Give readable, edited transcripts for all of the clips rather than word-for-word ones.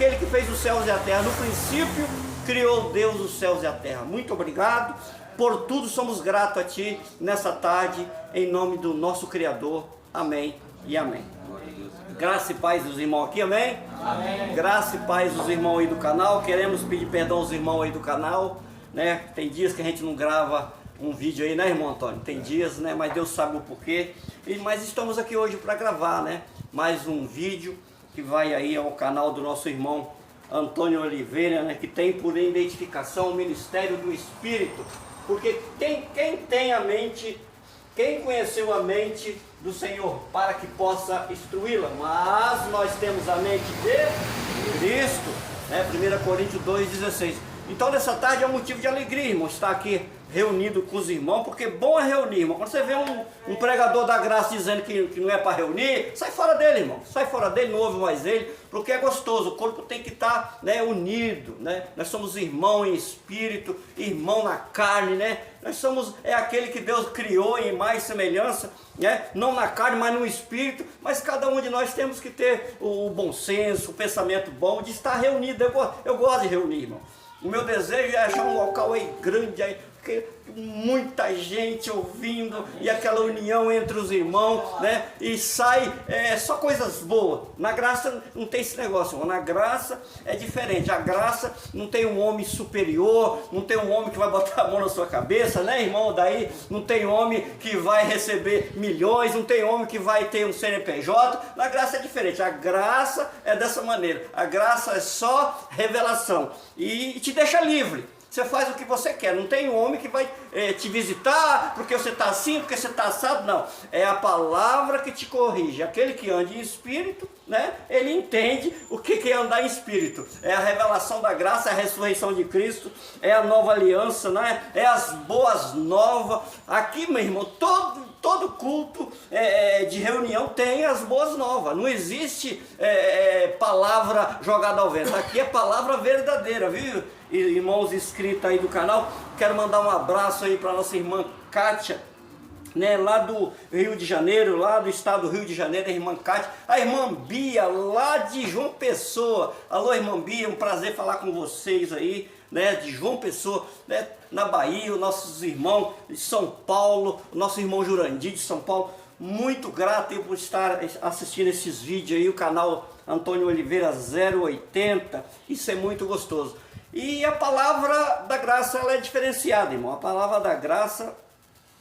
aquele que fez os céus e a terra. No princípio criou Deus os céus e a terra. Muito obrigado. Por tudo somos gratos a Ti nessa tarde, em nome do nosso Criador. Amém e amém. Graça e paz dos irmãos aqui, amém? Amém. Graça e paz dos irmãos aí do canal. Queremos pedir perdão aos irmãos aí do canal, né? Tem dias que a gente não grava um vídeo aí, né, irmão Antônio? Tem dias, né? Mas Deus sabe o porquê. Mas estamos aqui hoje para gravar, né? Mais um vídeo que vai aí ao canal do nosso irmão Antônio Oliveira, né? Que tem por identificação o Ministério do Espírito. Porque quem tem a mente, quem conheceu a mente do Senhor para que possa instruí-la? Mas nós temos a mente de Cristo, né? 1 Coríntios 2,16. Então nessa tarde é um motivo de alegria, irmão, estar aqui reunido com os irmãos, porque bom é reunir, irmão. Quando você vê um pregador da graça dizendo que não é para reunir, sai fora dele, irmão. Sai fora dele, não ouve mais ele, porque é gostoso. O corpo tem que estar, né, unido, né? Nós somos irmão em espírito, irmão na carne, né? Nós somos aquele que Deus criou em mais semelhança, né? Não na carne, mas no espírito. Mas cada um de nós temos que ter o bom senso, o pensamento bom de estar reunido. Eu gosto de reunir, irmão. O meu desejo é achar um local aí grande, aí, porque muita gente ouvindo e aquela união entre os irmãos, né? E sai só coisas boas. Na graça não tem esse negócio, irmão. Na graça é diferente. A graça não tem um homem superior, não tem um homem que vai botar a mão na sua cabeça, né, irmão? Daí não tem homem que vai receber milhões, não tem homem que vai ter um CNPJ. Na graça é diferente. A graça é dessa maneira. A graça é só revelação e te deixa livre. Você faz o que você quer, não tem um homem que vai te visitar porque você está assim, porque você está assado, não. É a palavra que te corrige. Aquele que anda em espírito, né, ele entende o que é andar em espírito. É a revelação da graça, é a ressurreição de Cristo, é a nova aliança, né, é as boas novas. Aqui, meu irmão, todo culto de reunião tem as boas novas. Não existe palavra jogada ao vento. Aqui é palavra verdadeira, viu? Irmãos inscritos aí do canal, quero mandar um abraço aí para nossa irmã Kátia, né, lá do Rio de Janeiro, lá do estado do Rio de Janeiro, a irmã Kátia, a irmã Bia, lá de João Pessoa. Alô, irmã Bia, um prazer falar com vocês aí, né, de João Pessoa, né, na Bahia, os nossos irmãos de São Paulo, o nosso irmão Jurandir de São Paulo. Muito grato por estar assistindo esses vídeos aí, o canal Antônio Oliveira 080, isso é muito gostoso. E a palavra da graça, ela é diferenciada, irmão. A palavra da graça,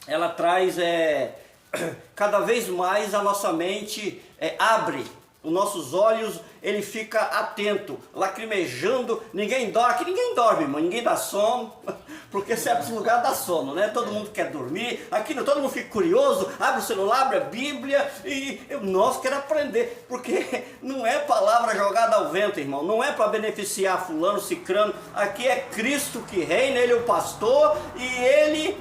ela traz cada vez mais a nossa mente, abre os nossos olhos, ele fica atento, lacrimejando. Ninguém dorme, aqui ninguém dorme, irmão, ninguém dá sono, porque certos lugares dá sono, né? Todo mundo quer dormir, aqui não, todo mundo fica curioso, abre o celular, abre a Bíblia e nós quero aprender, porque não é palavra jogada ao vento, irmão, não é para beneficiar fulano, cicrano. Aqui é Cristo que reina, ele é o pastor e ele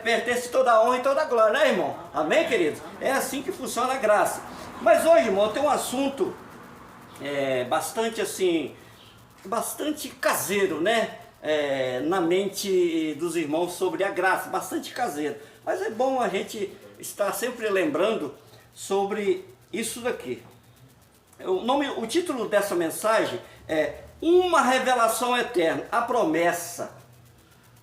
pertence toda a honra e toda a glória, né, irmão? Amém, queridos? É assim que funciona a graça. Mas hoje, irmão, tem um assunto bastante assim, bastante caseiro, né? Na mente dos irmãos sobre a graça, bastante caseiro. Mas é bom a gente estar sempre lembrando sobre isso daqui. O título dessa mensagem é Uma Revelação Eterna, a promessa.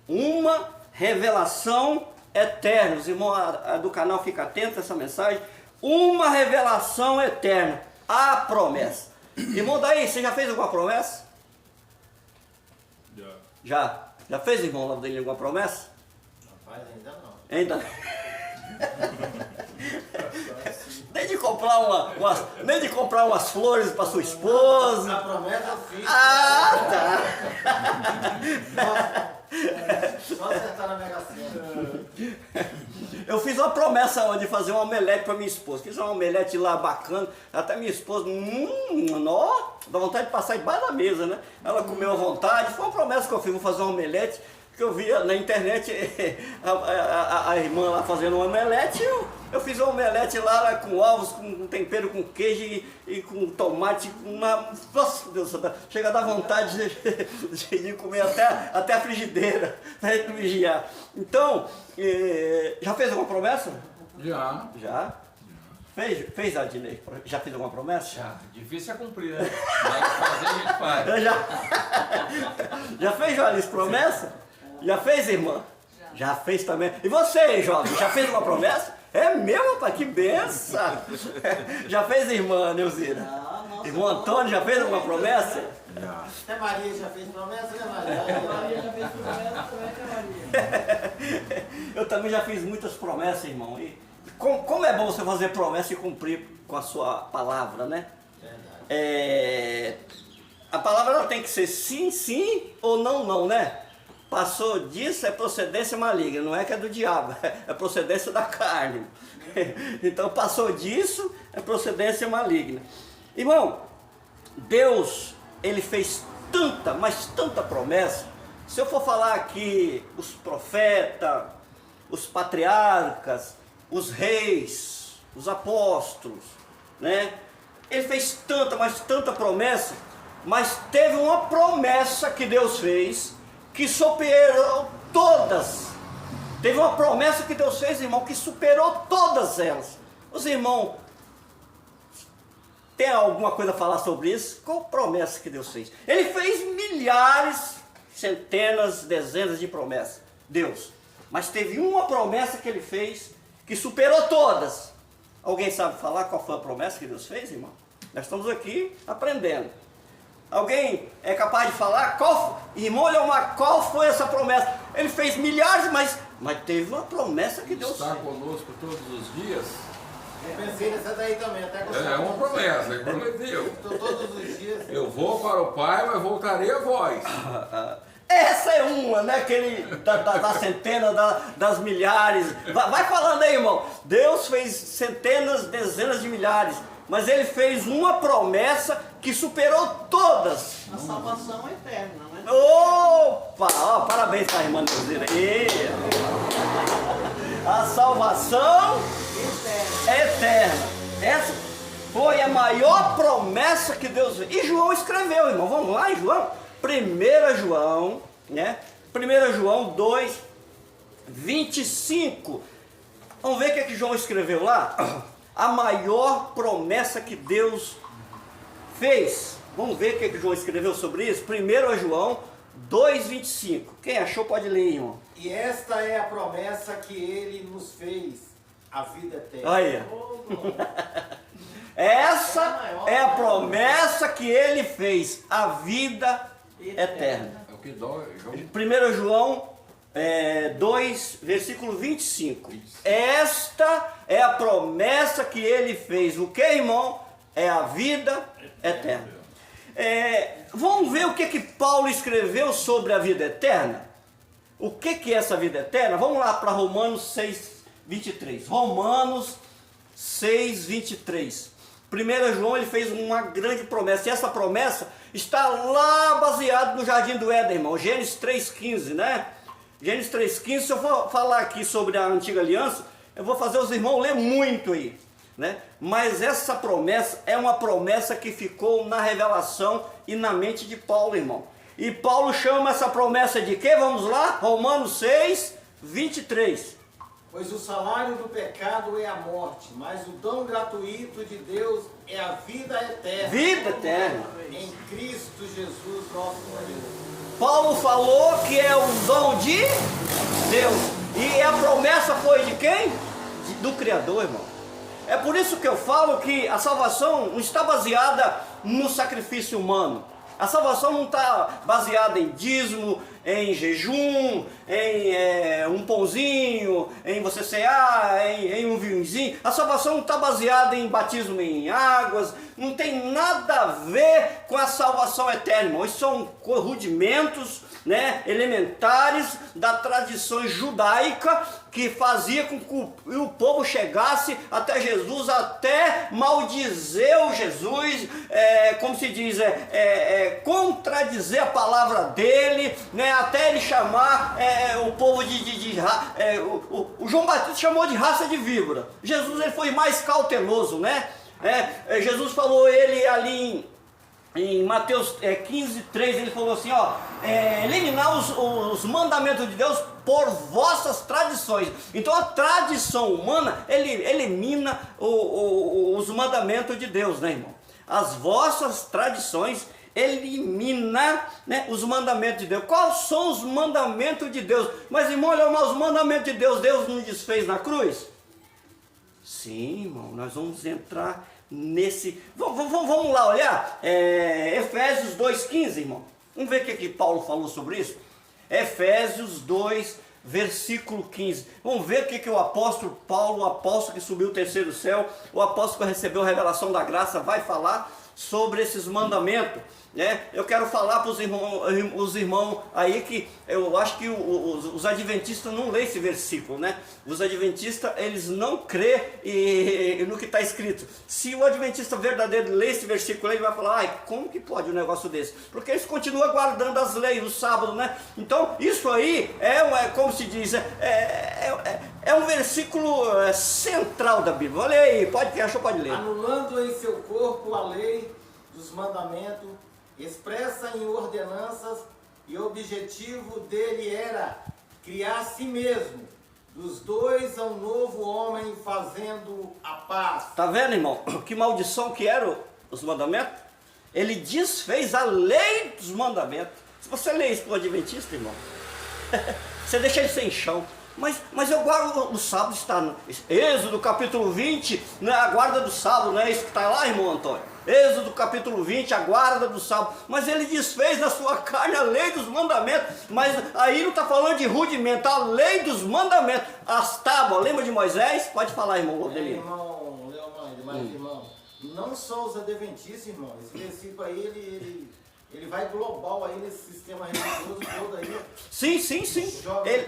Uma revelação eterna. Os irmãos do canal ficam atentos a essa mensagem. Uma revelação eterna, a promessa. Irmão, daí, você já fez alguma promessa? Já. Já fez, irmão, lá dele alguma promessa? Rapaz, ainda não. Ainda não. Nem de comprar umas flores para sua esposa. A promessa eu fiz. Ah, tá. Só acertar na Mega Sena. Eu fiz uma promessa de fazer um omelete para minha esposa. Fiz um omelete lá bacana. Até minha esposa, dá vontade de passar debaixo da mesa, né? Ela comeu à vontade. Foi uma promessa que eu fiz, vou fazer um omelete. Que eu via na internet a irmã lá fazendo um omelete. Eu fiz um omelete lá com ovos, com tempero, com queijo e com tomate. Nossa, Deus, chega a dar vontade de comer até a frigideira, para gente vigiar. Então, já fez alguma promessa? Já. Já? Fez, Adnei? Já fez alguma promessa? Já. Difícil é cumprir, né? Mas fazer a gente demais. Já fez, Joalice, promessa? Já fez, irmã? Já fez também. E você, jovem, já fez uma promessa? É mesmo, rapaz, que benção! Já fez, irmã Neuzira? Irmão Antônio já fez alguma promessa? Não. Até Maria já fez promessa, né, Maria? Maria já fez promessa também, né, Maria? Eu também já fiz muitas promessas, irmão. E como é bom você fazer promessa e cumprir com a sua palavra, né? Verdade. A palavra ela tem que ser sim, sim ou não, não, né? Passou disso é procedência maligna, não é que é do diabo, é procedência da carne. Então passou disso é procedência maligna. Irmão, Deus, Ele fez tanta, mas tanta promessa. Se eu for falar aqui os profetas, os patriarcas, os reis, os apóstolos, né? Ele fez tanta, mas tanta promessa, mas teve uma promessa que Deus fez que superou todas. Teve uma promessa que Deus fez, irmão, que superou todas elas. Os irmãos, tem alguma coisa a falar sobre isso? Qual promessa que Deus fez? Ele fez milhares, centenas, dezenas de promessas. Deus. Mas teve uma promessa que Ele fez que superou todas. Alguém sabe falar qual foi a promessa que Deus fez, irmão? Nós estamos aqui aprendendo. Alguém é capaz de falar? Irmão, qual foi essa promessa? Ele fez milhares, mas teve uma promessa que Deus Está fez. conosco todos os dias. Eu pensei nessa daí também, até gostei. É uma promessa, ele prometeu. Estou todos os dias. Eu vou para o Pai, mas voltarei a vós. Essa é uma, né? Da centena, das milhares. Vai falando aí, irmão. Deus fez centenas, dezenas de milhares. Mas Ele fez uma promessa que superou todas. A salvação é eterna, né? Opa! Ó, parabéns para a irmã Neuzira. A salvação é eterna. Essa foi a maior promessa que Deus fez. E João escreveu, irmão. Vamos lá em João? 1 João, né? 1 João 2, 25. Vamos ver o que João escreveu lá? A maior promessa que Deus fez. Vamos ver o que João escreveu sobre isso? 1 João 2, 25. Quem achou pode ler, irmão. E esta é a promessa que Ele nos fez, a vida eterna. Olha. Essa é a promessa que Ele fez, a vida eterna. É o que dói, João. 1 João 2, versículo 25. Esta é a promessa que Ele fez. O que, irmão? É a vida eterna. Vamos ver o que Paulo escreveu sobre a vida eterna? O que é essa vida eterna? Vamos lá para Romanos 6, 23. Romanos 6, 23. 1 João ele fez uma grande promessa. E essa promessa está lá baseada no Jardim do Éden, irmão. Gênesis 3,15, né? Gênesis 3,15, se eu for falar aqui sobre a antiga aliança, eu vou fazer os irmãos ler muito aí, né? Mas essa promessa é uma promessa que ficou na revelação e na mente de Paulo, irmão. E Paulo chama essa promessa de quê? Vamos lá? Romanos 6, 23. Pois o salário do pecado é a morte, mas o dom gratuito de Deus é a vida eterna. Vida eterna. Em Cristo Jesus, nosso Senhor. Paulo falou que é um dom de Deus. E a promessa foi de quem? Do Criador, irmão. É por isso que eu falo que a salvação não está baseada no sacrifício humano. A salvação não está baseada em dízimo, em jejum, em um pãozinho, em você cear, em um vinhozinho. A salvação não está baseada em batismo em águas, não tem nada a ver com a salvação eterna, irmão. Isso são rudimentos, né, elementares da tradição judaica que fazia com que o povo chegasse até Jesus, até maldizer o Jesus, como se diz, contradizer a palavra dele, né, até ele chamar o povo o João Batista chamou de raça de víbora. Jesus ele foi mais cauteloso, né? Jesus falou ele ali em Mateus 15, 3, ele falou assim, eliminar os mandamentos de Deus por vossas tradições. Então a tradição humana, ele elimina os mandamentos de Deus, né, irmão? As vossas tradições elimina, né, os mandamentos de Deus. Quais são os mandamentos de Deus? Mas, irmão, olha, os mandamentos de Deus, Deus não desfez na cruz? Sim, irmão, nós vamos entrar nesse... Vamos lá olhar, Efésios 2,15, irmão. Vamos ver o que Paulo falou sobre isso? Efésios 2, versículo 15. Vamos ver o que o apóstolo Paulo, o apóstolo que subiu o terceiro céu, o apóstolo que recebeu a revelação da graça, vai falar sobre esses mandamentos, né? Eu quero falar para os irmãos aí que eu acho que os adventistas não lêem esse versículo, né? Os adventistas, eles não crêem no que está escrito. Se o adventista verdadeiro lê esse versículo, ele vai falar, ai, como que pode um negócio desse? Porque eles continuam guardando as leis no sábado, né? Então, isso aí como se diz, é um versículo central da Bíblia. Olha aí, pode ler. Anulando em seu corpo a lei dos mandamentos, expressa em ordenanças, e o objetivo dele era criar a si mesmo, dos dois a um novo homem, fazendo a paz. Tá vendo, irmão? Que maldição que eram os mandamentos? Ele desfez a lei dos mandamentos. Se você lê isso para o adventista, irmão, você deixa ele sem chão. Mas eu guardo o sábado, está no Êxodo capítulo 20, né, a guarda do sábado, não é isso que está lá, irmão Antônio? Êxodo capítulo 20, a guarda do sábado. Mas ele desfez na sua carne a lei dos mandamentos. Mas aí não está falando de rudimento, a lei dos mandamentos. As tábuas, lembra de Moisés? Pode falar, irmão Rodelino. Irmão Leomar, mas irmão, não só os adventistas, irmão, esse versículo aí, ele vai global aí nesse sistema religioso todo aí. Sim.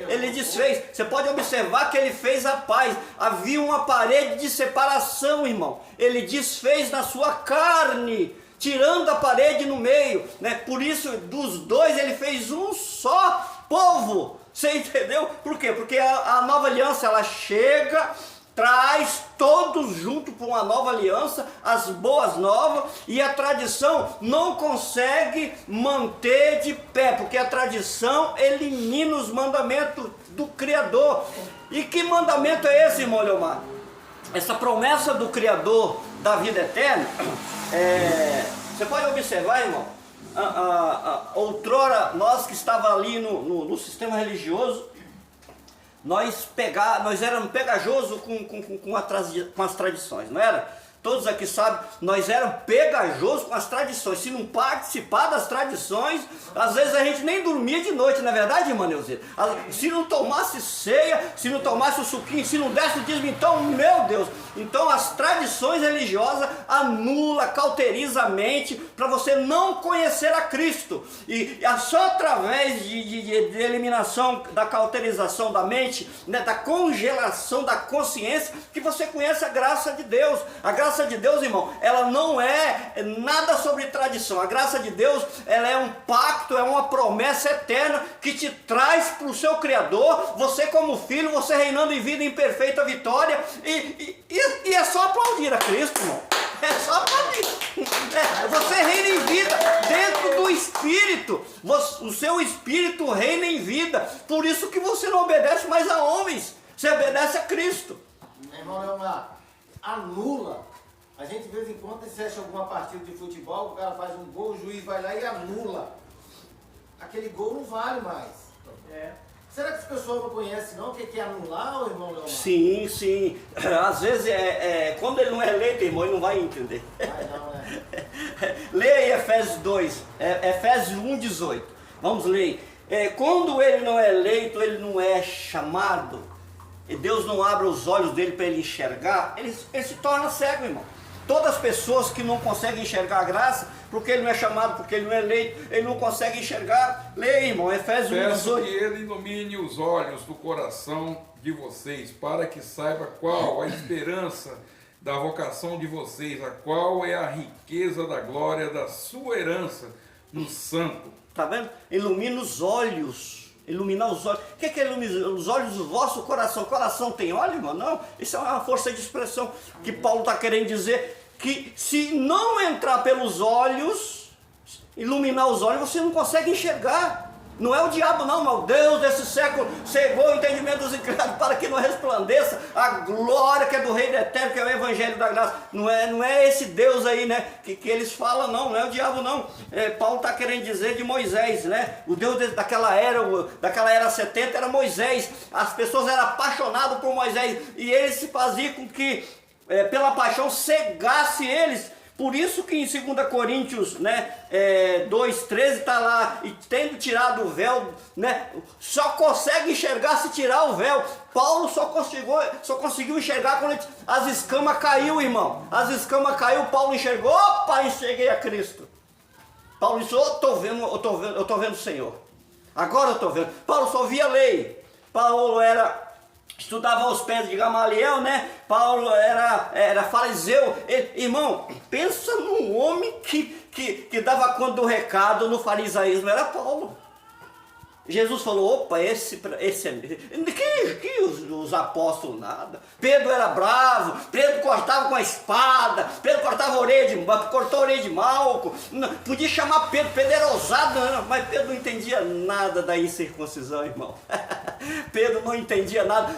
Ele desfez. Você pode observar que ele fez a paz. Havia uma parede de separação, irmão. Ele desfez na sua carne, tirando a parede no meio, né? Por isso, dos dois, ele fez um só povo. Você entendeu? Por quê? Porque a nova aliança, ela chega, traz todos junto para uma nova aliança, as boas novas, e a tradição não consegue manter de pé, porque a tradição elimina os mandamentos do Criador. E que mandamento é esse, irmão Leomar? Essa promessa do Criador da vida eterna, você pode observar, irmão, outrora nós que estávamos ali no sistema religioso, nós éramos pegajosos com as tradições, não era? Todos aqui sabem, nós éramos pegajosos com as tradições. Se não participar das tradições, às vezes a gente nem dormia de noite, não é verdade, irmã Neuzita? Se não tomasse ceia, se não tomasse o suquinho, se não desse o dízimo, então, meu Deus. Então as tradições religiosas anula, cauteriza a mente para você não conhecer a Cristo. E só através de eliminação da cauterização da mente, né, da congelação da consciência, que você conhece a graça de Deus. A graça de Deus, irmão, ela não é nada sobre tradição. A graça de Deus, ela é um pacto, é uma promessa eterna que te traz para o seu Criador, você como filho, você reinando em vida em perfeita vitória, e é só aplaudir a Cristo, irmão. É só aplaudir. Você reina em vida dentro do Espírito. O seu Espírito reina em vida. Por isso que você não obedece mais a homens, você obedece a Cristo. Irmão Leomar, anula. A gente de vez em quando assiste alguma partida de futebol, o cara faz um gol, o juiz vai lá e anula. Aquele gol não vale mais. Será que as pessoas não conhecem não o que é anular, irmão Leomar? Sim. Às vezes, quando ele não é eleito, irmão, ele não vai entender. Vai não, né? Leia aí Efésios 2, Efésios 1,18. Vamos ler. Quando ele não é eleito, ele não é chamado, e Deus não abre os olhos dele para ele enxergar, ele se torna cego, irmão. Todas as pessoas que não conseguem enxergar a graça, porque ele não é chamado, porque ele não é eleito, ele não consegue enxergar. Leia, irmão, Efésios 1,18. Peço que ele ilumine os olhos do coração de vocês, para que saiba qual a esperança da vocação de vocês, a qual é a riqueza da glória da sua herança no santo. Tá vendo? Ilumina os olhos. Iluminar os olhos. O que é iluminar os olhos do vosso coração? O coração tem olho, irmão? Não. Isso é uma força de expressão que Paulo está querendo dizer, que se não entrar pelos olhos, iluminar os olhos, você não consegue enxergar. Não é o diabo não, mas o Deus desse século cegou o entendimento dos incrédulos para que não resplandeça a glória que é do Rei Eterno, que é o Evangelho da Graça. Não é esse Deus aí, né, que eles falam, não é o diabo não. Paulo está querendo dizer de Moisés, né? O Deus daquela era 70 era Moisés. As pessoas eram apaixonadas por Moisés e ele se fazia com que pela paixão cegasse eles. Por isso que em 2 Coríntios, né, 2,13 está lá, e tendo tirado o véu, né, só consegue enxergar se tirar o véu. Paulo só conseguiu enxergar quando as escamas caiu, irmão. As escamas caiu, Paulo enxergou, opa, enxerguei a Cristo. Paulo disse, eu estou vendo o Senhor. Agora eu estou vendo. Paulo só via lei. Paulo estudava aos pés de Gamaliel, né? Paulo era fariseu. Irmão, pensa num homem que dava conta do recado no farisaísmo, era Paulo. Jesus falou, opa, esse é... Que os apóstolos nada. Pedro era bravo, Pedro cortava com a espada, Pedro cortava cortou a orelha de Malco. Podia chamar Pedro era ousado, mas Pedro não entendia nada da incircuncisão, irmão. Pedro não entendia nada.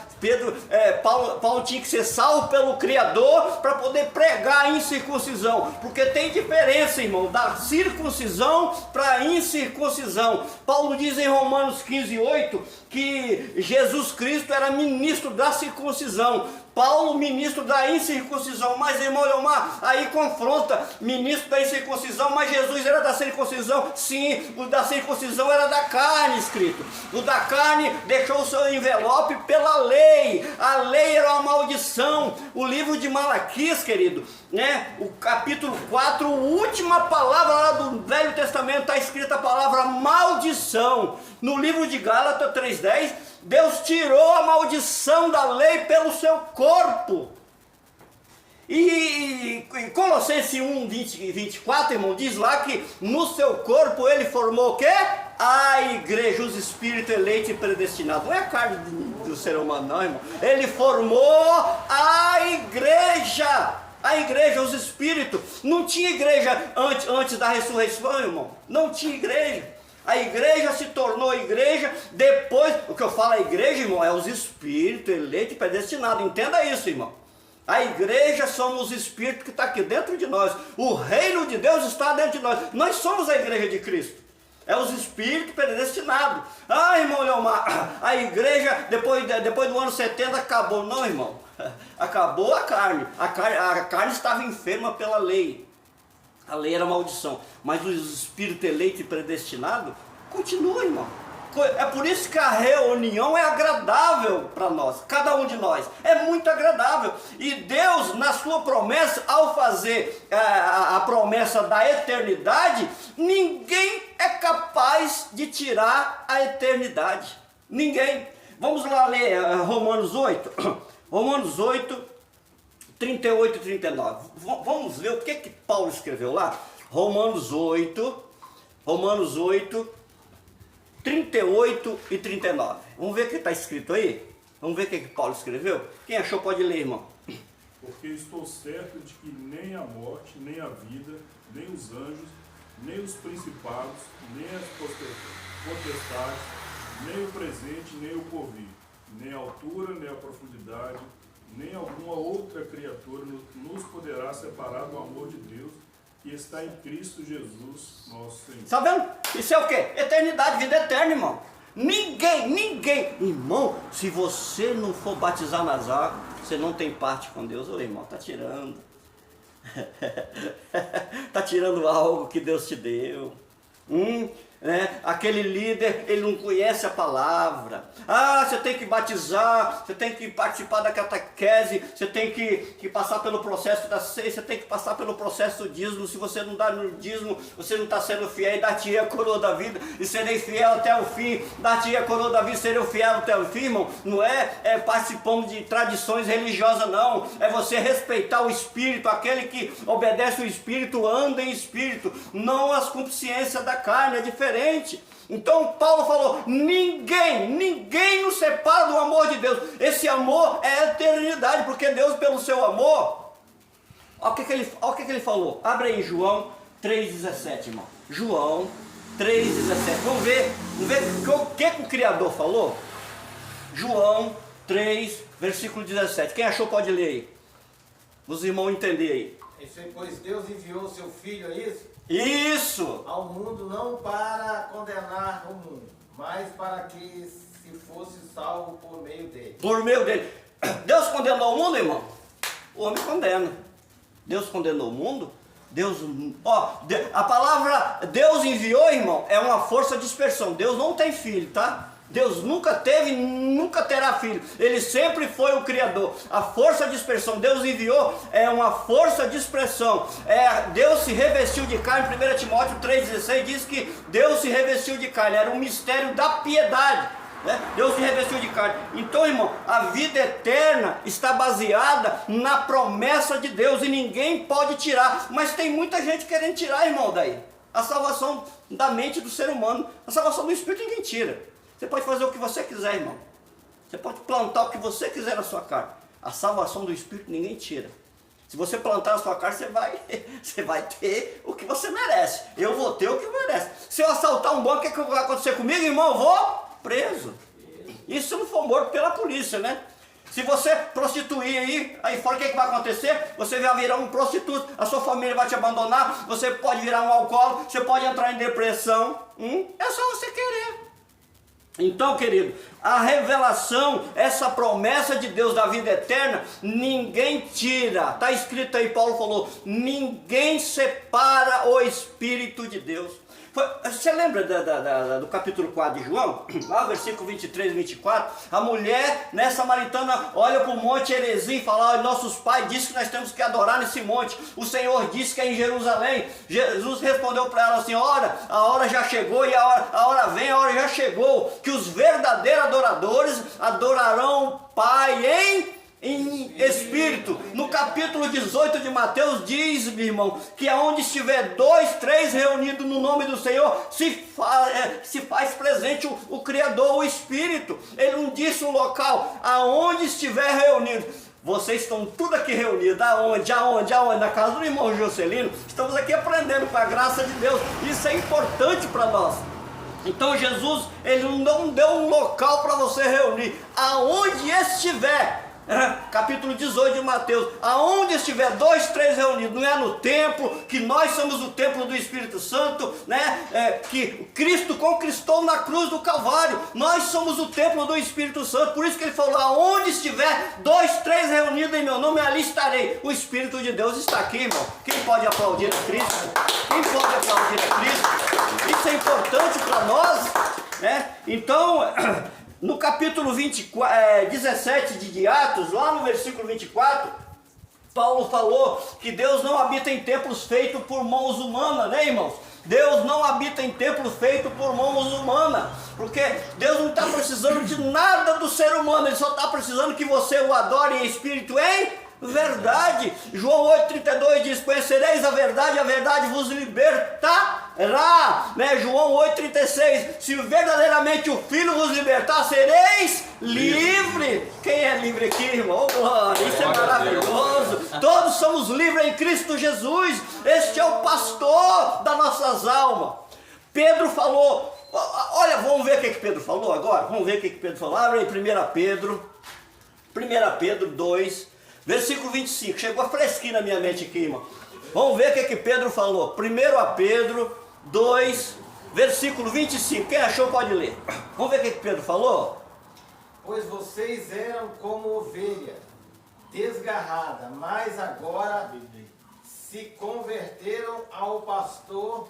Paulo tinha que ser salvo pelo Criador para poder pregar a incircuncisão, porque tem diferença, irmão, da circuncisão para a incircuncisão. Paulo diz em Romanos 15:8 que Jesus Cristo era ministro da circuncisão, Paulo ministro da incircuncisão. Mas, irmão Leomar, aí confronta, ministro da incircuncisão, mas Jesus era da circuncisão. Sim, o da circuncisão era da carne, escrito. O da carne deixou o seu envelope pela lei. A lei era uma maldição. O livro de Malaquias, querido, né, o capítulo 4, a última palavra lá do Velho Testamento, está escrita a palavra maldição. No livro de Gálatas 3:10, Deus tirou a maldição da lei pelo seu corpo. E Colossenses 1:20-24, irmão, diz lá que no seu corpo ele formou o quê? A igreja, os espíritos eleitos e predestinados. Não é a carne do ser humano não, irmão. Ele formou a igreja. A igreja, os espíritos. Não tinha igreja antes da ressurreição, irmão. Não tinha igreja. A igreja se tornou igreja depois. O que eu falo a igreja, irmão, é os espíritos eleitos e predestinados. Entenda isso, irmão. A igreja somos os espíritos que está aqui dentro de nós. O reino de Deus está dentro de nós. Nós somos a igreja de Cristo. É os espíritos predestinados. Ah, irmão Leomar, a igreja depois do ano 70 acabou. Não, irmão. Acabou a carne. A carne estava enferma pela lei. A lei era maldição. Mas os espíritos eleitos e predestinados continuam, irmão. É por isso que a reunião é agradável para nós, cada um de nós. É muito agradável. E Deus, na sua promessa, ao fazer a promessa da eternidade, ninguém é capaz de tirar a eternidade. Ninguém. Vamos lá ler Romanos 8. Romanos 8, 38 e 39. Vamos ver o que Paulo escreveu lá. Romanos 8, 38 e 39. Vamos ver o que está escrito aí? Vamos ver o que Paulo escreveu? Quem achou pode ler, irmão. Porque estou certo de que nem a morte, nem a vida, nem os anjos, nem os principados, nem as potestades, nem o presente, nem o porvir, nem a altura, nem a profundidade, nem alguma outra criatura nos poderá separar do amor de Deus que está em Cristo Jesus, nosso Senhor. Está vendo? Isso é o quê? Eternidade, vida eterna, irmão. Ninguém. Irmão, se você não for batizar nas águas, você não tem parte com Deus. Ô, irmão, tá tirando. Tá tirando algo que Deus te deu. Né? Aquele líder, ele não conhece a palavra. Ah, você tem que batizar, você tem que participar da catequese, você tem que passar pelo processo da ceia, você tem que passar pelo processo do dízimo. Se você não dá no dízimo, você não está sendo fiel, e dar-te a coroa da vida, e serei fiel até o fim. Dar-te a coroa da vida, serei fiel até o fim, irmão. Não é participando de tradições religiosas, não. É você respeitar o Espírito. Aquele que obedece o Espírito anda em Espírito, não as consciências da carne. É diferente. Então Paulo falou, ninguém nos separa do amor de Deus. Esse amor é a eternidade, porque Deus, pelo seu amor, olha o que ele falou. Abre aí João 3,17, irmão. João 3,17. Vamos ver o que o Criador falou? João 3, versículo 17. Quem achou pode ler aí. Os irmãos entenderem aí. Isso aí, pois Deus enviou o seu Filho, é isso? Isso! Ao mundo não para condenar o mundo, mas para que se fosse salvo por meio dele. Por meio dele. Deus condenou o mundo, irmão? O homem condena. Deus condenou o mundo? A palavra Deus enviou, irmão, é uma força de dispersão. Deus não tem filho, tá? Deus nunca teve, nunca terá filho. Ele sempre foi o Criador. A força de expressão, Deus enviou, é uma força de expressão. Deus se revestiu de carne. 1 Timóteo 3,16 diz que Deus se revestiu de carne. Era um mistério da piedade, né? Deus se revestiu de carne. Então, irmão, a vida eterna está baseada na promessa de Deus e ninguém pode tirar. Mas tem muita gente querendo tirar, irmão, daí. A salvação da mente do ser humano. A salvação do Espírito ninguém tira. Você pode fazer o que você quiser, irmão. Você pode plantar o que você quiser na sua carne. A salvação do Espírito ninguém tira. Se você plantar na sua carne, você vai ter o que você merece. Eu vou ter o que merece. Se eu assaltar um banco, o que vai acontecer comigo, irmão? Eu vou preso. Isso se não for morto pela polícia, né? Se você prostituir aí fora, o que vai acontecer? Você vai virar um prostituto, a sua família vai te abandonar, você pode virar um alcoólatra, você pode entrar em depressão. É só você querer. Então, querido, a revelação, essa promessa de Deus da vida eterna, ninguém tira. Está escrito aí, Paulo falou, ninguém separa o Espírito de Deus. Você lembra do capítulo 4 de João? Lá, versículo 23 e 24. A mulher, né, samaritana, olha para o monte Heresim e fala, nossos pais disseram que nós temos que adorar nesse monte. O Senhor disse que é em Jerusalém. Jesus respondeu para ela assim, a hora já chegou e a hora vem, a hora já chegou. Que os verdadeiros adoradores adorarão o Pai em espírito. No capítulo 18 de Mateus diz, meu irmão, que aonde estiver 2, 3 reunidos no nome do Senhor, se faz presente o Criador, o Espírito. Ele não disse o local, aonde estiver reunido. Vocês estão tudo aqui reunidos, aonde? Na casa do irmão Jocelino. Estamos aqui aprendendo com a graça de Deus. Isso é importante para nós. Então Jesus, ele não deu um local para você reunir. Aonde estiver, capítulo 18 de Mateus, aonde estiver 2, 3 reunidos, não é no templo, que nós somos o templo do Espírito Santo, né? Que Cristo conquistou na cruz do Calvário, nós somos o templo do Espírito Santo. Por isso que ele falou, aonde estiver 2, 3 reunidos em meu nome, ali estarei. O Espírito de Deus está aqui, irmão. Quem pode aplaudir a Cristo? Quem pode aplaudir a Cristo? Isso é importante para nós, né? Então, no capítulo 17 de Atos, lá no versículo 24, Paulo falou que Deus não habita em templos feitos por mãos humanas, né, irmãos? Deus não habita em templos feitos por mãos humanas, porque Deus não está precisando de nada do ser humano, Ele só está precisando que você o adore em espírito, verdade. João 8,32 diz, conhecereis a verdade vos libertará, né? João 8,36, se verdadeiramente o Filho vos libertar, sereis livre. Quem é livre aqui, irmão? Oh, glória, isso é maravilhoso. Todos somos livres em Cristo Jesus. Este é o pastor das nossas almas. Pedro falou, olha, vamos ver o que Pedro falou agora, vamos ver o que Pedro falou. Abre aí 1 Pedro 2, versículo 25, chegou fresquinho na minha mente aqui, irmão. Vamos ver o que Pedro falou. 1 Pedro 2, versículo 25. Quem achou pode ler. Vamos ver o que Pedro falou? Pois vocês eram como ovelha desgarrada, mas agora se converteram ao pastor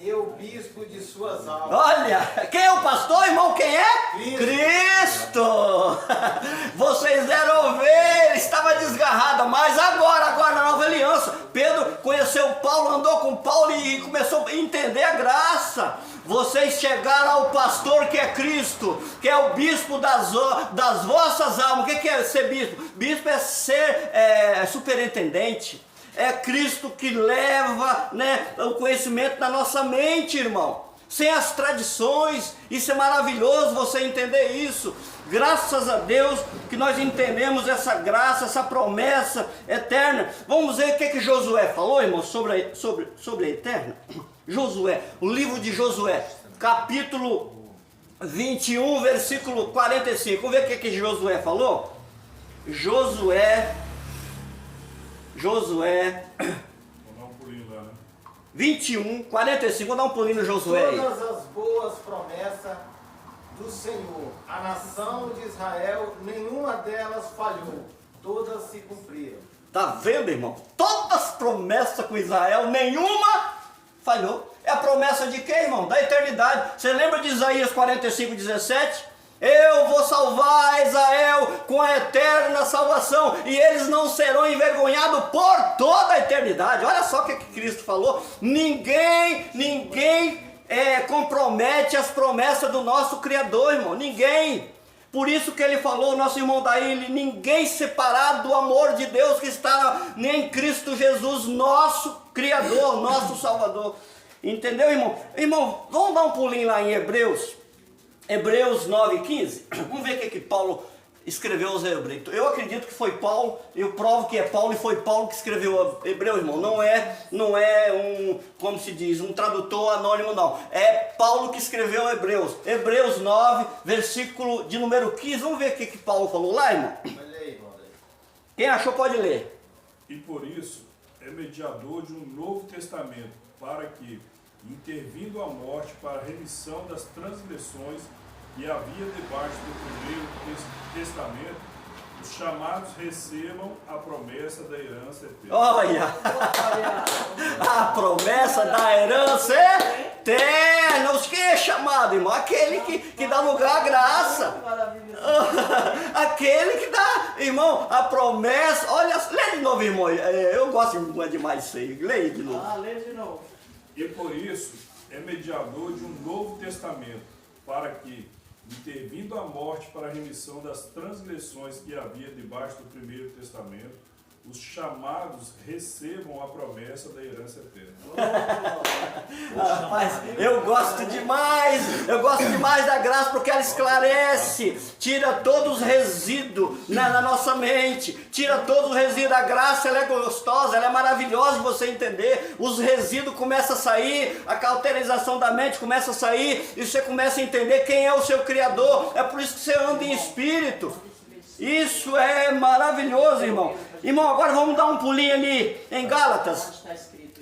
e o bispo de suas almas. Olha, quem é o pastor, irmão? Quem é? Cristo! Vocês eram ovelhas, estava desgarrada, mas agora na nova aliança, Pedro conheceu Paulo, andou com Paulo e começou a entender a graça. Vocês chegaram ao pastor que é Cristo, que é o bispo das vossas almas. O que é ser bispo? Bispo é ser superintendente. É Cristo que leva, né, o conhecimento na nossa mente, irmão. Sem as tradições. Isso é maravilhoso você entender isso. Graças a Deus que nós entendemos essa graça, essa promessa eterna. Vamos ver o que Josué falou, irmão, sobre a eterna. Josué, o livro de Josué, capítulo 21, versículo 45. Vamos ver o que Josué falou? Josué, Vou dar um pulinho lá, né? 21, 45. Vou dar um pulinho no Josué aí. Todas as boas promessas do Senhor, a nação de Israel, nenhuma delas falhou, todas se cumpriram. Tá vendo, irmão? Todas as promessas com Israel, nenhuma falhou. É a promessa de quem, irmão? Da eternidade. Você lembra de Isaías 45, 17? Eu vou salvar Israel com a eterna salvação, e eles não serão envergonhados por toda a eternidade. Olha só o que Cristo falou. Ninguém compromete as promessas do nosso Criador, irmão. Ninguém. Por isso que ele falou, nosso irmão Daí, ninguém separado do amor de Deus que está em Cristo Jesus, nosso Criador, nosso Salvador. Entendeu, irmão? Irmão, vamos dar um pulinho lá em Hebreus 9:15. Vamos ver o que Paulo escreveu aos Hebreus. Eu acredito que foi Paulo, eu provo que é Paulo, e foi Paulo que escreveu Hebreus, irmão. Não é um, como se diz, um tradutor anônimo, não. É Paulo que escreveu Hebreus. Hebreus 9, versículo de número 15. Vamos ver o que Paulo falou lá, irmão. Olha aí, irmão. Quem achou pode ler. E por isso é mediador de um novo testamento, para que, intervindo a morte para a remissão das transgressões que havia debaixo do primeiro testamento, os chamados recebam a promessa da herança eterna. Olha, a promessa da herança eterna. Os que é chamado, irmão? Aquele que dá lugar à graça. Aquele que dá, irmão, a promessa. Olha, lê de novo, irmão. Eu gosto demais disso aí. Lê de novo. Lê de novo. E por isso é mediador de um novo testamento, para que, intervindo a morte para a remissão das transgressões que havia debaixo do primeiro testamento, os chamados recebam a promessa da herança eterna. Rapaz, eu gosto demais da graça, porque ela esclarece, tira todos os resíduos na nossa mente, tira todos os resíduos. A graça, ela é gostosa, ela é maravilhosa de você entender. Os resíduos começam a sair, a cauterização da mente começa a sair, e você começa a entender quem é o seu Criador. É por isso que você anda em espírito. Isso é maravilhoso, irmão. Irmão, agora vamos dar um pulinho ali em Gálatas.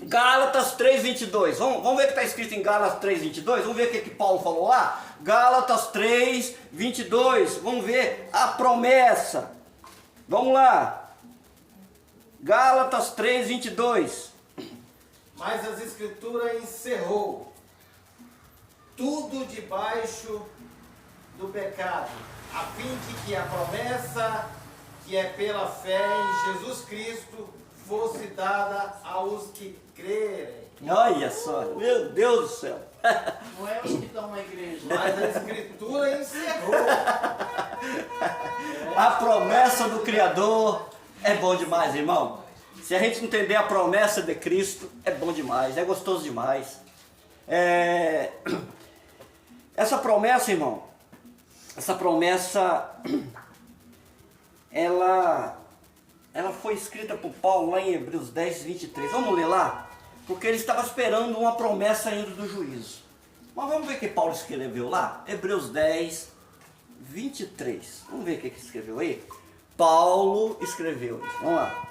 Gálatas 3:22. Vamos ver o que está escrito em Gálatas 3:22. Vamos ver o que Paulo falou lá. Gálatas 3:22. Vamos ver a promessa. Vamos lá. Gálatas 3:22. Mas as Escrituras encerrou tudo debaixo do pecado, a fim de que a promessa, que é pela fé em Jesus Cristo, fosse dada aos que crerem. Olha só, meu Deus do céu. Não é os que estão na igreja. Mas a Escritura encerrou. A promessa do Criador é bom demais, irmão. Se a gente entender a promessa de Cristo, é bom demais, é gostoso demais. Essa promessa, irmão, essa promessa, ela foi escrita por Paulo lá em Hebreus 10:23. Vamos ler lá? Porque ele estava esperando uma promessa ainda do juízo. Mas vamos ver o que Paulo escreveu lá? Hebreus 10:23. Vamos ver o que escreveu aí? Paulo escreveu. Vamos lá.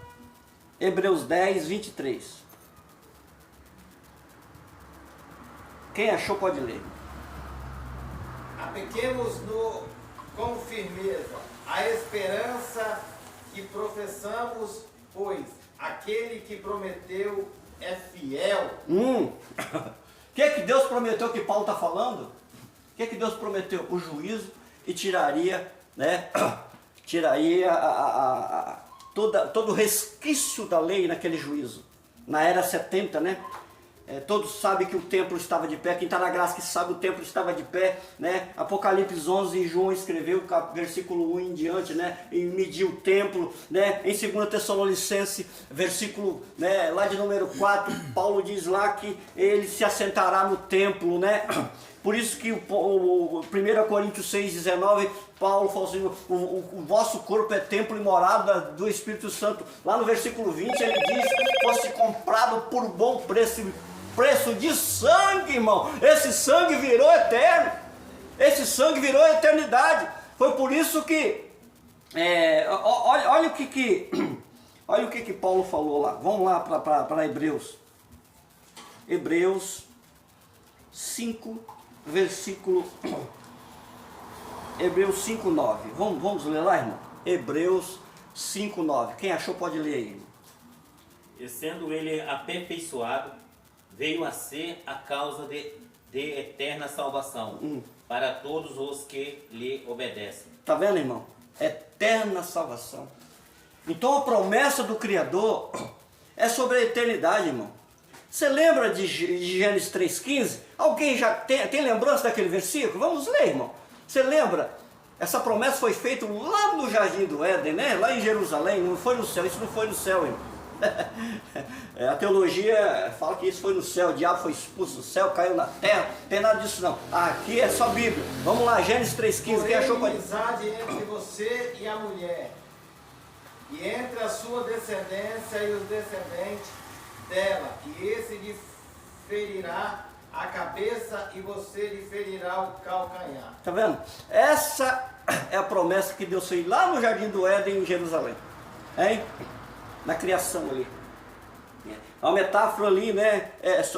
Hebreus 10:23. Quem achou pode ler. Apeguemos-nos com firmeza a esperança que professamos, pois aquele que prometeu é fiel. O que Deus prometeu que Paulo está falando? O que Deus prometeu? O juízo, e tiraria, né? Tiraria todo o resquício da lei naquele juízo. Na era 70, né? Todos sabem que o templo estava de pé. Quem está na graça que sabe, o templo estava de pé, né? Apocalipse 11, João escreveu, versículo 1 em diante, né? E mediu o templo, né? Em 2 Tessalonicenses, versículo, né? Lá de número 4, Paulo diz lá que ele se assentará no templo, né? Por isso que o 1 Coríntios 6,19, Paulo falou assim, o vosso corpo é templo e morada do Espírito Santo. Lá no versículo 20 ele diz, fosse comprado por bom preço. preço de sangue, irmão. Esse sangue virou eterno. Esse sangue virou eternidade. Foi por isso que, olha o que olha o que Paulo falou lá. Vamos lá para Hebreus. Hebreus 5, versículo... Hebreus 5, 9. Vamos ler lá, irmão? Hebreus 5, 9. Quem achou pode ler aí, irmão. E sendo ele aperfeiçoado, veio a ser a causa de eterna salvação para todos os que lhe obedecem. Tá vendo, irmão? Eterna salvação. Então a promessa do Criador é sobre a eternidade, irmão. Você lembra de Gênesis 3,15? Alguém já tem lembrança daquele versículo? Vamos ler, irmão. Você lembra? Essa promessa foi feita lá no Jardim do Éden, né? Lá em Jerusalém, não foi no céu. Isso não foi no céu, irmão. A teologia fala que isso foi no céu, o diabo foi expulso do céu, caiu na terra, não tem nada disso não. Aqui é só Bíblia. Vamos lá, Gênesis 3,15. Quem achou pode... amizade entre você e a mulher, e entre a sua descendência e os descendentes dela, e esse lhe ferirá a cabeça e você lhe ferirá o calcanhar. Tá vendo? Essa é a promessa que Deus fez lá no Jardim do Éden em Jerusalém, hein? Na criação ali. A metáfora ali, né,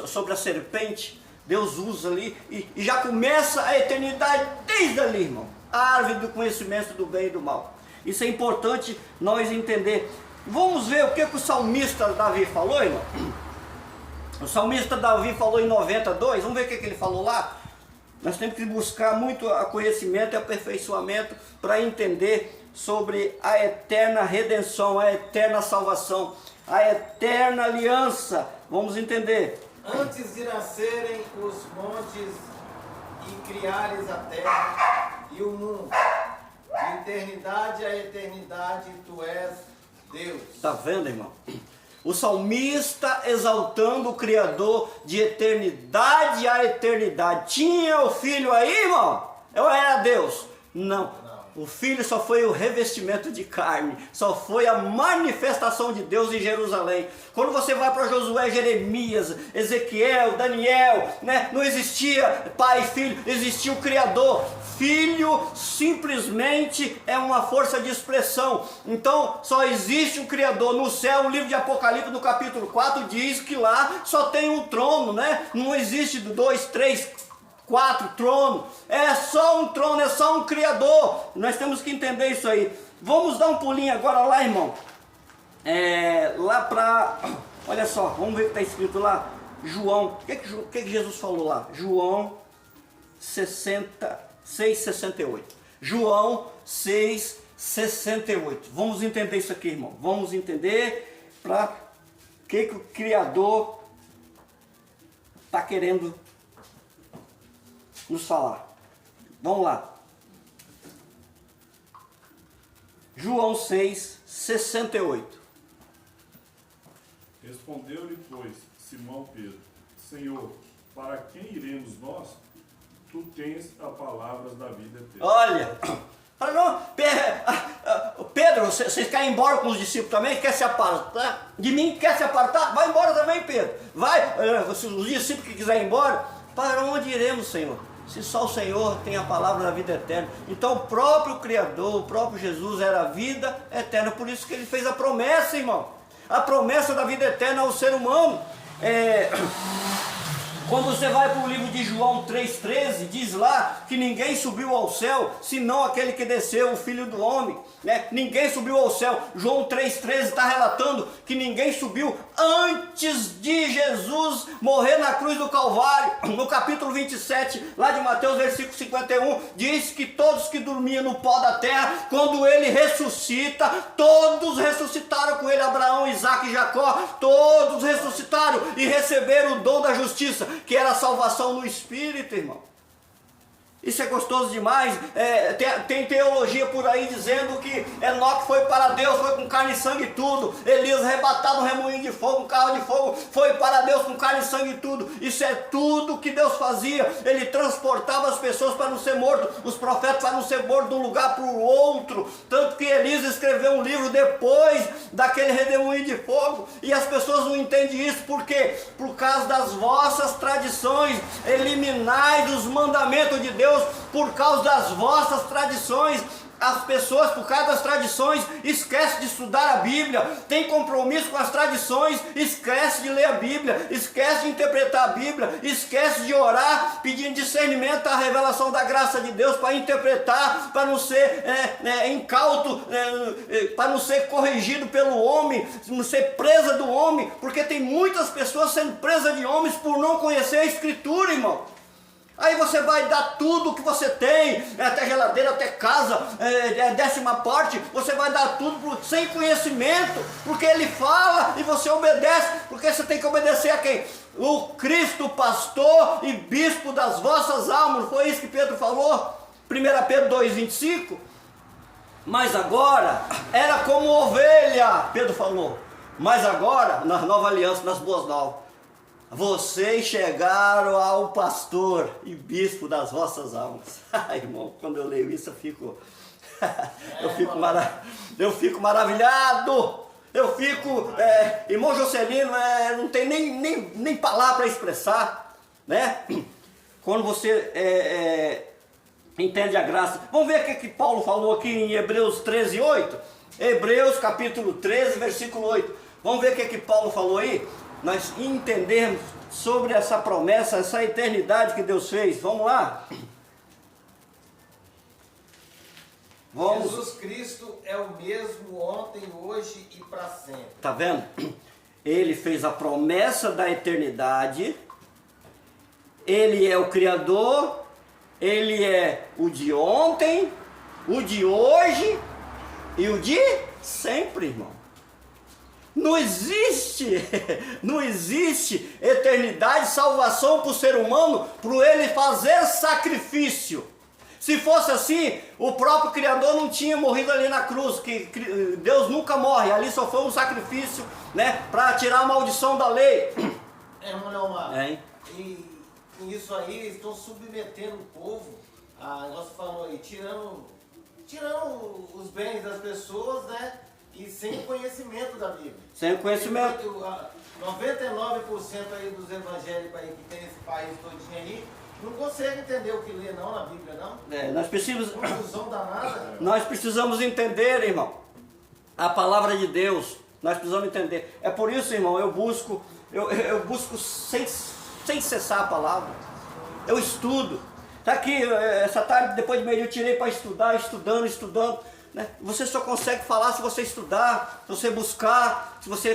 sobre a serpente, Deus usa ali e já começa a eternidade desde ali, irmão. A árvore do conhecimento do bem e do mal. Isso é importante nós entender. Vamos ver o que o salmista Davi falou, irmão. O salmista Davi falou em 92, vamos ver o que ele falou lá. Nós temos que buscar muito conhecimento e aperfeiçoamento para entender sobre a eterna redenção, a eterna salvação, a eterna aliança. Vamos entender. Antes de nascerem os montes e criares a terra e o mundo, de eternidade a eternidade tu és Deus. Está vendo, irmão? O salmista exaltando o Criador de eternidade a eternidade. Tinha o Filho aí, irmão? Ou era Deus? Não. O Filho só foi o revestimento de carne, só foi a manifestação de Deus em Jerusalém. Quando você vai para Josué, Jeremias, Ezequiel, Daniel, né? Não existia pai e filho, existia o Criador. Filho simplesmente é uma força de expressão. Então só existe um Criador. No céu, o livro de Apocalipse, no capítulo 4, diz que lá só tem um trono, né? Não existe 2, 3, 4 tronos, é só um trono, é só um Criador. Nós temos que entender isso aí. Vamos dar um pulinho agora lá, irmão. Lá para, olha só, vamos ver o que está escrito lá. João, o que Jesus falou lá? João 6,68. João 6,68. Vamos entender isso aqui, irmão. Vamos entender para que o Criador está querendo nos falar. Vamos lá. João 6,68. Respondeu-lhe, pois, Simão Pedro: Senhor, para quem iremos nós? Tu tens a palavra da vida eterna. Olha, Pedro, você quer ir embora com os discípulos também? Quer se apartar? De mim quer se apartar? Vai embora também, Pedro. Vai, se os discípulos que quiserem ir embora, para onde iremos, Senhor? Se só o Senhor tem a palavra da vida eterna. Então o próprio Criador, o próprio Jesus era a vida eterna. Por isso que ele fez a promessa, irmão. A promessa da vida eterna ao ser humano. Quando você vai para o livro de João 3,13, diz lá que ninguém subiu ao céu, senão aquele que desceu, o Filho do Homem. Né? Ninguém subiu ao céu. João 3,13 está relatando que ninguém subiu antes de Jesus morrer na cruz do Calvário. No capítulo 27, lá de Mateus, versículo 51, diz que todos que dormiam no pó da terra, quando ele ressuscita, todos ressuscitaram com ele. Abraão, Isaac e Jacó, todos ressuscitaram e receberam o dom da justiça, que era a salvação no Espírito, irmão. Isso é gostoso demais. Tem teologia por aí dizendo que Enoque foi para Deus, foi com carne e sangue e tudo. Elias arrebatado no remoinho de fogo, um carro de fogo, foi para Deus com carne e sangue e tudo. Isso é tudo que Deus fazia. Ele transportava as pessoas para não ser morto, os profetas para não ser morto de um lugar para o outro. Tanto que Elias escreveu um livro depois daquele redemoinho de fogo. E as pessoas não entendem isso. Por quê? Por causa das vossas tradições. Eliminai os mandamentos de Deus por causa das vossas tradições. As pessoas, por causa das tradições, esquecem de estudar a Bíblia, tem compromisso com as tradições, esquece de ler a Bíblia, esquece de interpretar a Bíblia, esquece de orar, pedindo discernimento à revelação da graça de Deus para interpretar, para não ser incauto, para não ser corrigido pelo homem, não ser presa do homem, porque tem muitas pessoas sendo presas de homens por não conhecer a Escritura, irmão. Aí você vai dar tudo que você tem, até geladeira, até casa, 10ª parte, você vai dar tudo sem conhecimento, porque ele fala e você obedece, porque você tem que obedecer a quem? O Cristo, pastor e bispo das vossas almas. Foi isso que Pedro falou? 1 Pedro 2,25. Mas agora, era como ovelha, Pedro falou, mas agora, na nova aliança, nas boas novas, vocês chegaram ao pastor e bispo das vossas almas. Irmão, quando eu leio isso eu fico maravilhado. Eu fico, irmão Jocelino, não tem nem palavra para expressar, né? Quando você entende a graça. Vamos ver o que Paulo falou aqui em Hebreus 13:8. Hebreus capítulo 13, versículo 8. Vamos ver o que Paulo falou aí? Nós entendermos sobre essa promessa, essa eternidade que Deus fez. Vamos lá? Vamos. Jesus Cristo é o mesmo ontem, hoje e para sempre. Tá vendo? Ele fez a promessa da eternidade. Ele é o Criador. Ele é o de ontem, o de hoje e o de sempre, irmão. Não existe eternidade, salvação para o ser humano, para ele fazer sacrifício. Se fosse assim, o próprio Criador não tinha morrido ali na cruz, que Deus nunca morre, ali só foi um sacrifício, né, para tirar a maldição da lei. Irmão Leomar, e isso aí estão submetendo o povo, nós falamos aí, tirando os bens das pessoas, né? E sem conhecimento da Bíblia. Sem conhecimento. 99% aí dos evangélicos aí que tem esse país todinho aí, não consegue entender o que lê não na Bíblia, não. Nós precisamos entender, irmão, a palavra de Deus. Nós precisamos entender. É por isso, irmão, eu busco sem cessar a palavra. Eu estudo. Tá aqui, essa tarde, depois de meio eu tirei para estudar, estudando. Né? Você só consegue falar se você estudar, se você buscar, se você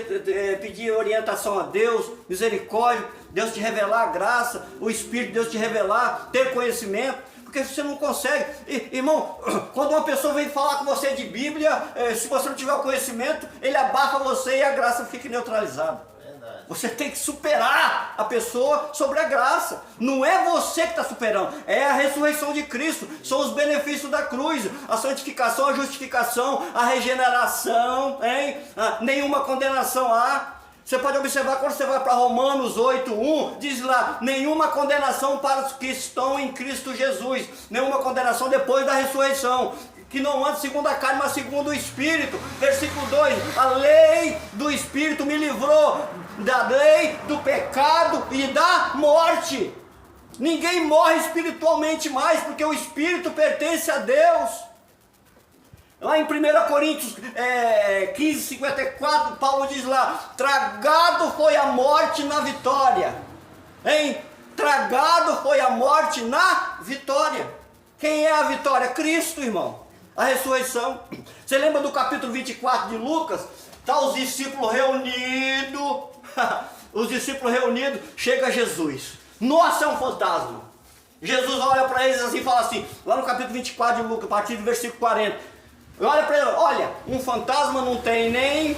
pedir orientação a Deus, misericórdia, Deus te revelar a graça, o Espírito de Deus te revelar, ter conhecimento, porque você não consegue. Irmão, quando uma pessoa vem falar com você de Bíblia, se você não tiver o conhecimento, ele abafa você e a graça fica neutralizada. Você tem que superar a pessoa sobre a graça. Não é você que está superando, é a ressurreição de Cristo. São os benefícios da cruz, a santificação, a justificação, a regeneração, nenhuma condenação há. Você pode observar quando você vai para Romanos 8:1, diz lá, nenhuma condenação para os que estão em Cristo Jesus, nenhuma condenação depois da ressurreição, que não anda segundo a carne, mas segundo o Espírito. Versículo 2, a lei do Espírito me livrou da lei, do pecado e da morte. Ninguém morre espiritualmente mais, porque o Espírito pertence a Deus. Lá em 1 Coríntios 15:54, Paulo diz lá, tragado foi a morte na vitória. Tragado foi a morte na vitória. Quem é a vitória? Cristo, irmão. A ressurreição. Você lembra do capítulo 24 de Lucas? Está os discípulos reunidos. Os discípulos reunidos, chega Jesus. Nossa, é um fantasma. Jesus olha para eles assim e fala assim, lá no capítulo 24 de Lucas, a partir do versículo 40. Olha para ele, olha, um fantasma não tem nem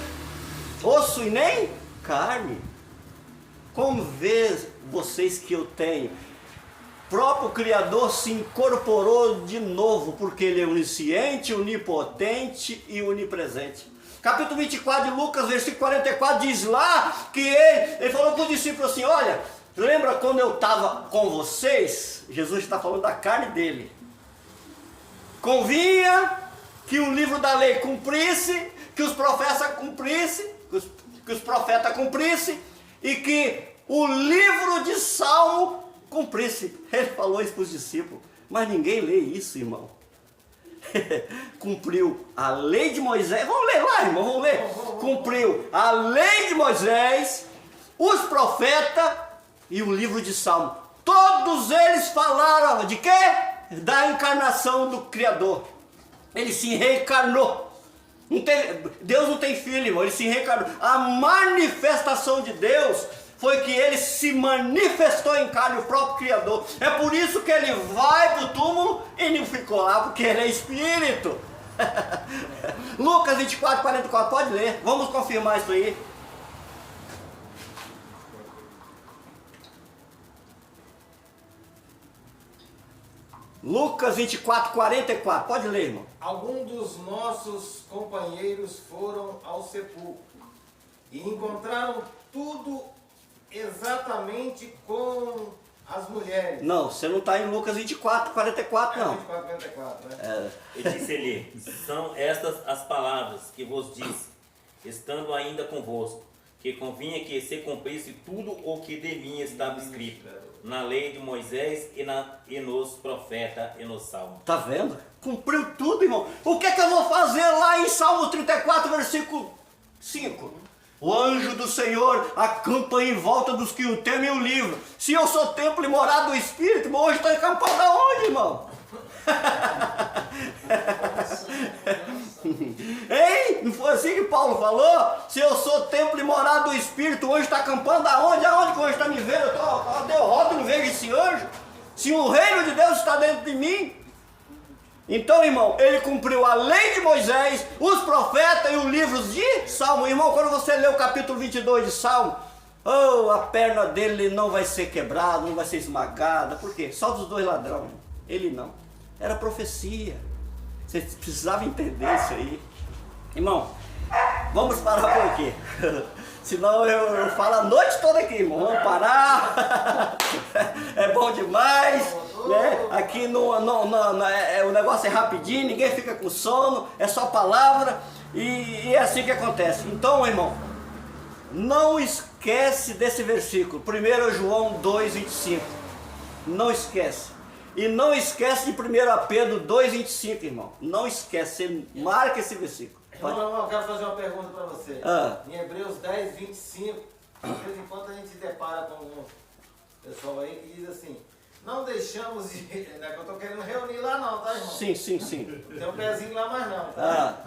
osso e nem carne. Como vê vocês que eu tenho? próprio Criador se incorporou de novo, porque Ele é onisciente, onipotente e onipresente. Capítulo 24 de Lucas, versículo 44, diz lá que ele falou com os discípulos assim, olha, lembra quando eu estava com vocês? Jesus está falando da carne dele. Convinha que o livro da lei cumprisse, que os profetas cumprissem, que os profetas cumprissem, e que o livro de Salmo cumprisse. Ele falou isso para os discípulos, mas ninguém lê isso, irmão. Cumpriu a lei de Moisés, vamos ler lá, irmão, vamos ler. Cumpriu a lei de Moisés, os profetas e o livro de Salmo. Todos eles falaram de quê? Da encarnação do Criador. Ele se reencarnou. Deus não tem filho, irmão, ele se reencarnou. A manifestação de Deus foi que ele se manifestou em carne, o próprio Criador. É por isso que ele vai para o túmulo e não ficou lá, porque ele é espírito. Lucas 24, 44, pode ler, vamos confirmar isso aí. Lucas 24, 44, pode ler, irmão. Alguns dos nossos companheiros foram ao sepulcro e encontraram tudo exatamente com as mulheres. Não, você não está em Lucas 24, 44, não. 24, 44, né? E disse-lhe, são estas as palavras que vos disse, estando ainda convosco, que convinha que se cumprisse tudo o que de mim estava escrito, na lei de Moisés e nos profetas e nos salmos. Tá vendo? Cumpriu tudo, irmão. O que é que eu vou fazer lá em Salmo 34, versículo 5? O anjo do Senhor acampa em volta dos que o temem o livro. Se eu sou templo e morada do Espírito, irmão, hoje estou acampado aonde, irmão? Hein? Não foi assim que Paulo falou? Se eu sou templo e morada do Espírito, hoje está acampando aonde? Aonde que hoje está me vendo? Eu dei o rodo e não vejo esse anjo. Se o reino de Deus está dentro de mim. Então, irmão, ele cumpriu a lei de Moisés, os profetas e os livros de Salmo. Irmão, quando você lê o capítulo 22 de Salmo, oh, a perna dele não vai ser quebrada, não vai ser esmagada. Por quê? Só dos dois ladrões. Ele não. Era profecia. Você precisava entender isso aí. Irmão, vamos parar por aqui. Senão eu falo a noite toda aqui, irmão. Vamos parar. É bom demais. Né? Aqui o negócio é rapidinho, ninguém fica com sono, é só palavra. E é assim que acontece. Então, irmão, não esquece desse versículo. 1 João 2, 25. Não esquece. E não esquece de 1 Pedro 2, 25, irmão. Não esquece, você marca esse versículo. Irmão, eu quero fazer uma pergunta para você. Em Hebreus 10, 25, de vez em quando a gente se depara com um pessoal aí que diz assim, não deixamos de... Não é que eu estou querendo reunir lá não, tá, irmão? Sim. Tem um pezinho lá mais não, tá?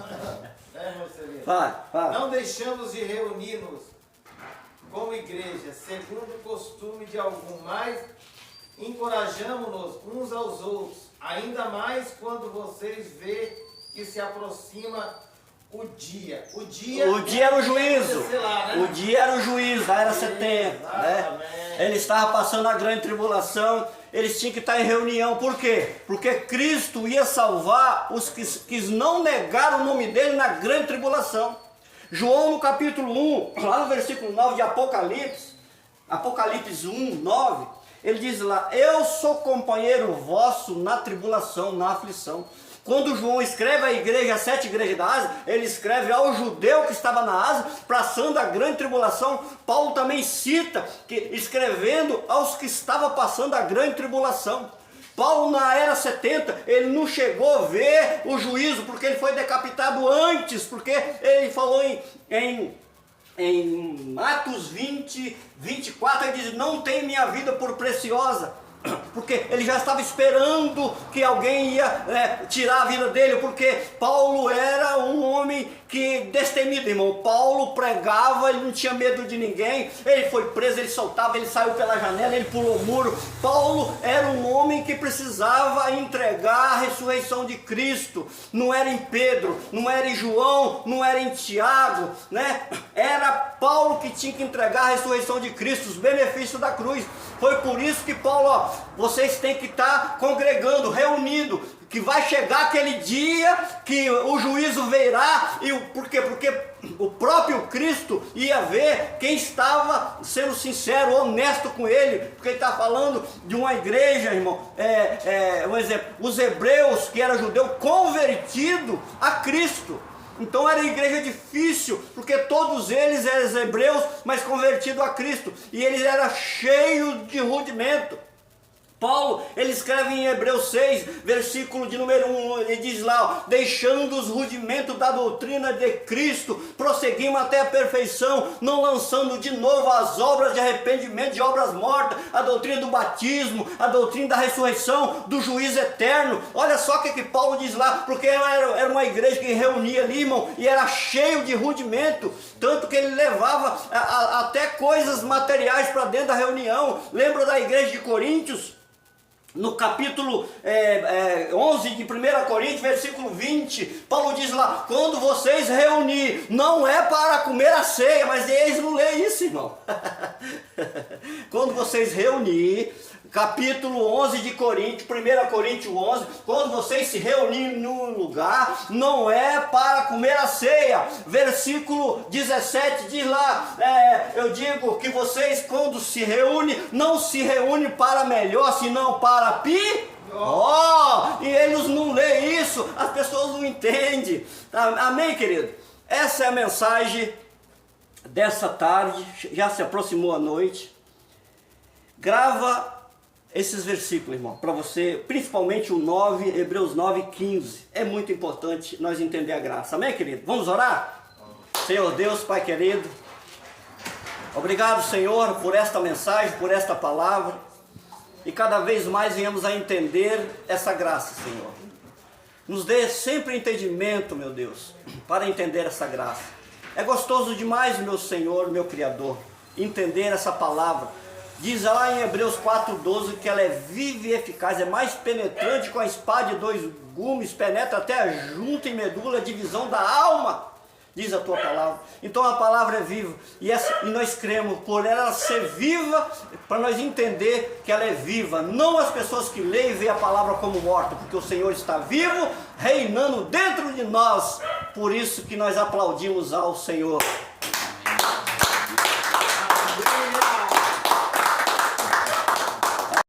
Irmão Celino? Vai. Não deixamos de reunir-nos como igreja, segundo o costume de algum, mais encorajamos-nos uns aos outros, ainda mais quando vocês vê que se aproxima o dia. O dia era o juízo. Lá, né? O dia era o juízo, da era 70. Né? Ele estava passando a grande tribulação, eles tinham que estar em reunião. Por quê? Porque Cristo ia salvar os que não negaram o nome dele na grande tribulação. João no capítulo 1, lá no versículo 9 de Apocalipse 1, 9, ele diz lá, eu sou companheiro vosso na tribulação, na aflição. Quando João escreve à igreja, às 7 igrejas da Ásia, ele escreve ao judeu que estava na Ásia, passando a grande tribulação. Paulo também cita, escrevendo aos que estavam passando a grande tribulação. Paulo na era 70, ele não chegou a ver o juízo, porque ele foi decapitado antes, porque ele falou em Atos 20, 24, ele diz, não tem minha vida por preciosa. Porque ele já estava esperando que alguém ia tirar a vida dele, porque Paulo era um homem que destemido, irmão. Paulo pregava, ele não tinha medo de ninguém, ele foi preso, ele soltava, ele saiu pela janela, ele pulou o muro. Paulo era um homem que precisava entregar a ressurreição de Cristo. Não era em Pedro, não era em João, não era em Tiago, né? Era Paulo que tinha que entregar a ressurreição de Cristo, os benefícios da cruz. Foi por isso que Paulo, ó, vocês têm que estar congregando, reunindo, que vai chegar aquele dia que o juízo virá. E por quê? Porque o próprio Cristo ia ver quem estava sendo sincero, honesto com ele, porque ele está falando de uma igreja, irmão, um exemplo, os hebreus, que eram judeus, convertidos a Cristo. Então era igreja difícil, porque todos eles eram hebreus, mas convertidos a Cristo, e eles eram cheios de rudimento. Paulo, ele escreve em Hebreus 6, versículo de número 1, ele diz lá, ó, deixando os rudimentos da doutrina de Cristo, prosseguimos até a perfeição, não lançando de novo as obras de arrependimento, de obras mortas, a doutrina do batismo, a doutrina da ressurreição, do juízo eterno. Olha só o que Paulo diz lá, porque era uma igreja que reunia ali, irmão, e era cheio de rudimento, tanto que ele levava até coisas materiais para dentro da reunião. Lembra da igreja de Coríntios? No capítulo 11 de 1 Coríntios, versículo 20, Paulo diz lá, quando vocês reunir, não é para comer a ceia, mas eles não lêem isso, irmão. Quando vocês reunir, capítulo 11 de Coríntios, 1 Coríntios 11, quando vocês se reunirem num lugar, não é para comer a ceia. Versículo 17 diz lá, eu digo que vocês quando se reúnem, não se reúnem para melhor, senão para pior. E eles não leem isso, as pessoas não entendem. Amém, querido? Essa é a mensagem dessa tarde, já se aproximou a noite. Grava esses versículos, irmão, para você, principalmente o 9, Hebreus 9, 15. É muito importante nós entender a graça. Amém, querido? Vamos orar? Senhor Deus, Pai querido, obrigado, Senhor, por esta mensagem, por esta palavra. E cada vez mais venhamos a entender essa graça, Senhor. Nos dê sempre entendimento, meu Deus, para entender essa graça. É gostoso demais, meu Senhor, meu Criador, entender essa palavra. Diz lá em Hebreus 4,12 que ela é viva e eficaz, é mais penetrante com a espada de 2 gumes, penetra até a junta e medula, a divisão da alma, diz a tua palavra. Então a palavra é viva, e nós cremos por ela ser viva, para nós entender que ela é viva, não as pessoas que leem e veem a palavra como morta, porque o Senhor está vivo, reinando dentro de nós. Por isso que nós aplaudimos ao Senhor.